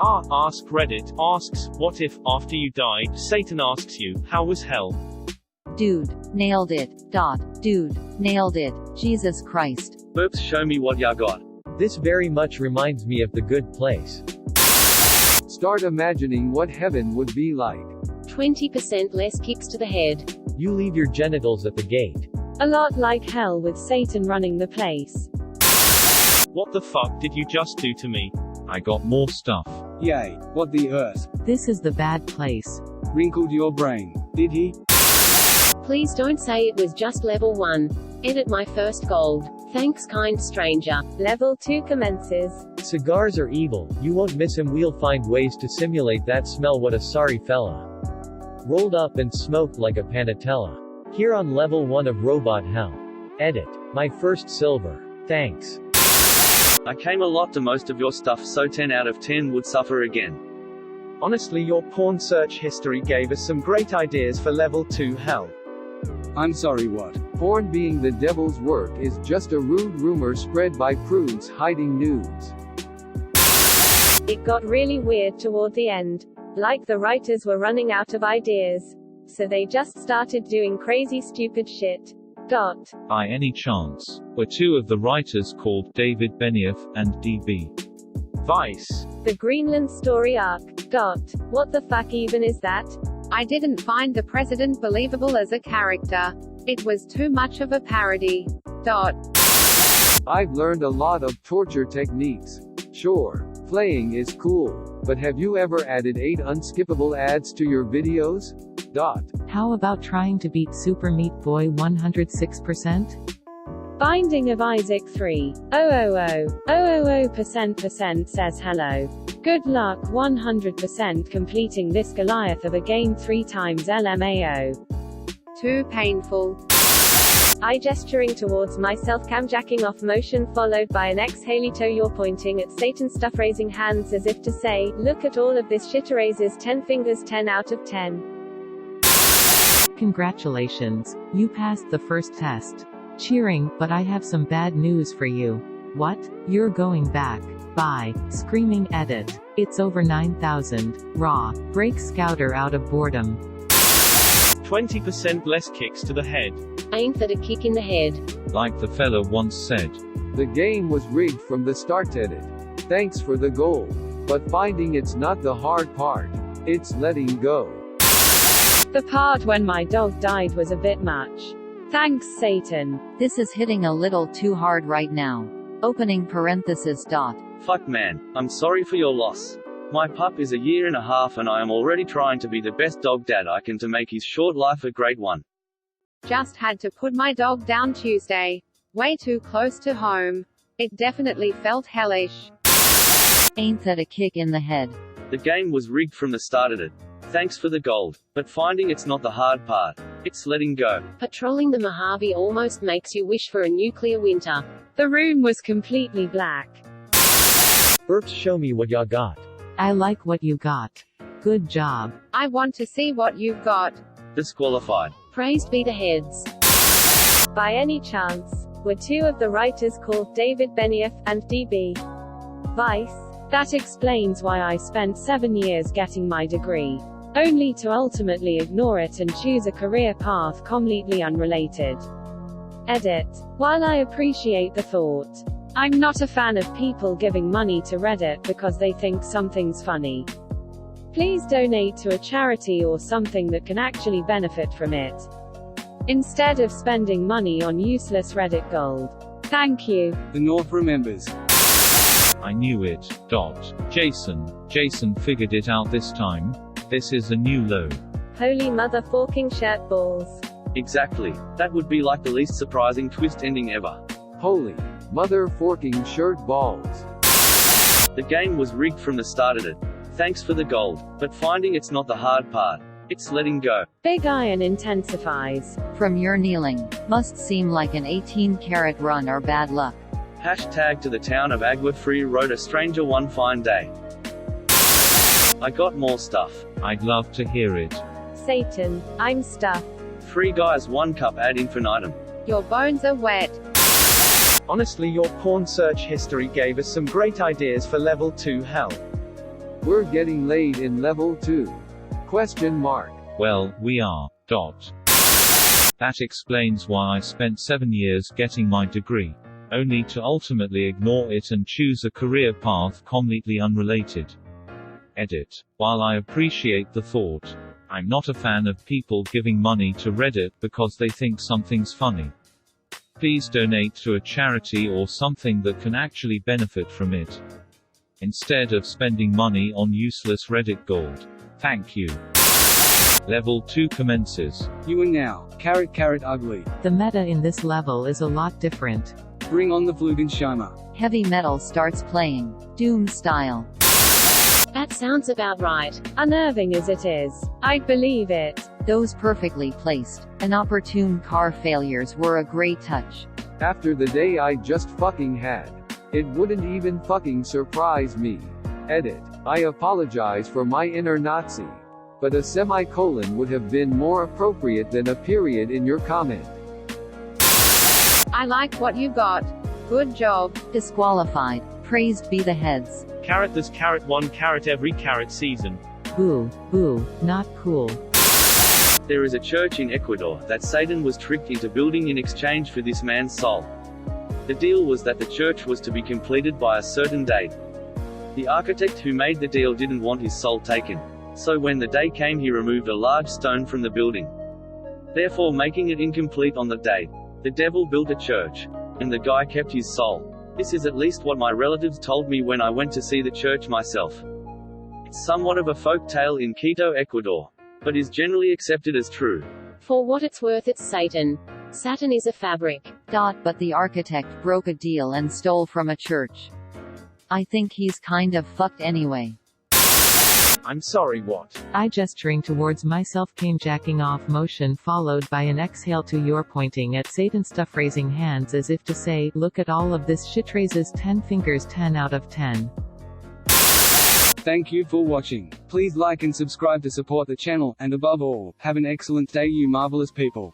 Askreddit Asks, what if, after you die, Satan asks you, how was hell? Dude, nailed it. Dude, nailed it. Jesus Christ. Burps, show me what ya got. This very much reminds me of The Good Place. Start imagining what heaven would be like. 20% less kicks to the head. You leave your genitals at the gate. A lot like hell with Satan running the place. What the fuck did you just do to me? I got more stuff. Yay, what the earth? This is the bad place. Wrinkled your brain, did he? Please don't say it was just level 1. Edit my first gold. Thanks, kind stranger. Level 2 commences. Cigars are evil, you won't miss him. We'll find ways to simulate that smell. What a sorry fella. Rolled up and smoked like a panatella. Here on level 1 of Robot Hell. Edit. My first silver. Thanks. I came a lot to most of your stuff, so 10 out of 10 would suffer again. Honestly, your porn search history gave us some great ideas for level 2 hell. I'm sorry, what? Porn being the devil's work is just a rude rumor spread by prudes hiding nudes. It got really weird toward the end. Like the writers were running out of ideas. So they just started doing crazy stupid shit. By any chance, were two of the writers called David Benioff and D.B. Vice. The Greenland story arc. What the fuck even is that? I didn't find the president believable as a character. It was too much of a parody. I've learned a lot of torture techniques. Sure, playing is cool, but have you ever added 8 unskippable ads to your videos? How about trying to beat Super Meat Boy 106%? Binding of Isaac 3.000% says hello. Good luck 100% completing this Goliath of a game 3 times LMAO. Too painful. Eye gesturing towards myself, cam jacking off motion followed by an exhale. You're pointing at Satan stuff, raising hands as if to say, look at all of this shit. Raises 10 fingers, 10 out of 10. Congratulations, you passed the first test. Cheering, but I have some bad news for you. What? You're going back. Bye. Screaming edit. It's over 9,000. Raw. Break Scouter out of boredom. 20% less kicks to the head. Ain't that a kick in the head? Like the fella once said. The game was rigged from the start. Edit. Thanks for the goal. But finding it's not the hard part. It's letting go. The part when my dog died was a bit much. Thanks, Satan. This is hitting a little too hard right now. Opening parenthesis. Fuck man, I'm sorry for your loss. My pup is 1.5 years and I am already trying to be the best dog dad I can to make his short life a great one. Just had to put my dog down Tuesday. Way too close to home. It definitely felt hellish. Ain't that a kick in the head? The game was rigged from the start. It. Thanks for the gold. But finding it's not the hard part. It's letting go. Patrolling the Mojave almost makes you wish for a nuclear winter. The room was completely black. Burps, show me what ya got. I like what you got. Good job. I want to see what you've got. Disqualified. Praised be the heads. By any chance, were two of the writers called David Benioff and D.B. Vice? That explains why I spent 7 years getting my degree. Only to ultimately ignore it and choose a career path completely unrelated. Edit. While I appreciate the thought, I'm not a fan of people giving money to Reddit because they think something's funny. Please donate to a charity or something that can actually benefit from it, instead of spending money on useless Reddit gold. Thank you. The North remembers. I knew it. Jason figured it out this time. This is a new low. Holy motherfucking shirt balls. Exactly. That would be like the least surprising twist ending ever. Holy motherfucking shirt balls. The game was rigged from the start. It. Thanks for the gold. But finding it's not the hard part. It's letting go. Big iron intensifies. From your kneeling. Must seem like an 18-carat run or bad luck. Hashtag to the town of Agua Free wrote a stranger one fine day. I got more stuff. I'd love to hear it. Satan, I'm stuffed. 3 guys 1 cup ad infinitum. Your bones are wet. Honestly, your porn search history gave us some great ideas for level 2 hell. We're getting laid in level 2. Question mark. Well, we are. That explains why I spent 7 years getting my degree. Only to ultimately ignore it and choose a career path completely unrelated. Edit. While I appreciate the thought, I'm not a fan of people giving money to Reddit because they think something's funny. Please donate to a charity or something that can actually benefit from it, instead of spending money on useless Reddit gold. Thank you. Level 2 commences. You are now ugly. The meta in this level is a lot different. Bring on the Flugenscheimer. Heavy metal starts playing, Doom style. That sounds about right. Unnerving as it is, I'd believe it. Those perfectly placed, inopportune car failures were a great touch. After the day I just fucking had, it wouldn't even fucking surprise me. Edit. I apologize for my inner Nazi, but a semicolon would have been more appropriate than a period in your comment. I like what you got. Good job. Disqualified. Praised be the heads. Carrot this carrot one carrot every carrot season. Boo, boo, not cool. There is a church in Ecuador that Satan was tricked into building in exchange for this man's soul. The deal was that the church was to be completed by a certain date. The architect who made the deal didn't want his soul taken, so when the day came he removed a large stone from the building, therefore making it incomplete on the date. The devil built a church, and the guy kept his soul. This is at least what my relatives told me when I went to see the church myself. It's somewhat of a folk tale in Quito, Ecuador, but is generally accepted as true. For what it's worth, it's Satan. Saturn is a fabric. But the architect broke a deal and stole from a church. I think he's kind of fucked anyway. I'm sorry, what? I gesturing towards myself came jacking off motion followed by an exhale to your pointing at Satan stuff raising hands as if to say, look at all of this shit, raises 10 fingers 10 out of 10. Thank you for watching. Please like and subscribe to support the channel, and above all, have an excellent day you marvelous people.